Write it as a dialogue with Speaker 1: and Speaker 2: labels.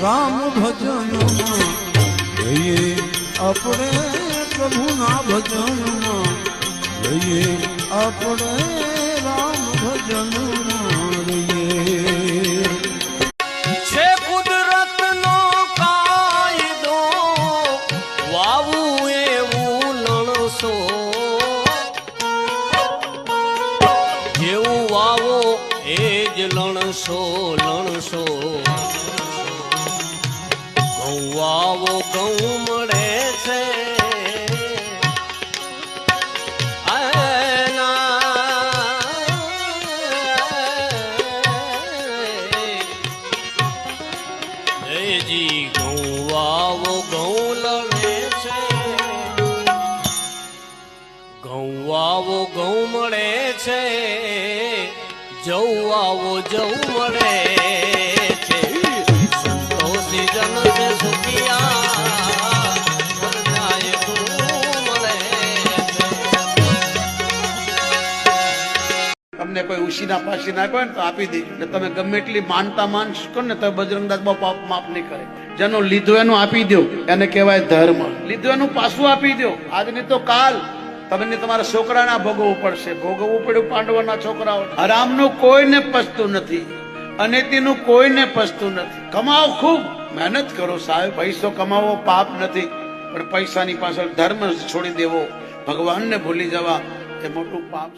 Speaker 1: રામ ભજનમાં રહીએ આપણે પ્રભુના ભજનમાં રહીએ આપણે રામ ભજનમાં રહીએ
Speaker 2: છે કુદરતનો કાયદો વાવું એવું લણસો જેવું વાવો એ જ લણસો લણસો ઘઉં વાવો ઘઉં મળે છે ઘઉં વાવો ઘઉં લડે છે ઘઉં વાવો ઘઉં મળે છે જવ વાવો જવ મળે છે સંતોષી જન છે સુખિયા વરદાય તું મળે છે
Speaker 3: તમને કોઈ ઉશીના પાછી નાખ્યો ને તો આપી દેજો ને તમે ગમે એટલી માનતા માનશો કરો ને તો બજરંગદાસ બાપા પાપ માફ નહીં કરે જેનો લીધો એનું આપી દો એને કહેવાય ધર્મ લીધો એનું પાછું આપી દો આજની તો કાલ તમને તમારા છોકરાના ભોગવવું પડશે ભોગવવું પડ્યું પાંડવોના છોકરાઓ હરામનું કોઈને પચતું નથી અનેતીનું કોઈને પચતું નથી કમાઓ ખૂબ મહેનત કરો સાહેબ પૈસો કમાવો પાપ નથી પણ પૈસાની પાછળ ધર્મ છોડી દેવો ભગવાનને ભૂલી જવા એ મોટું પાપ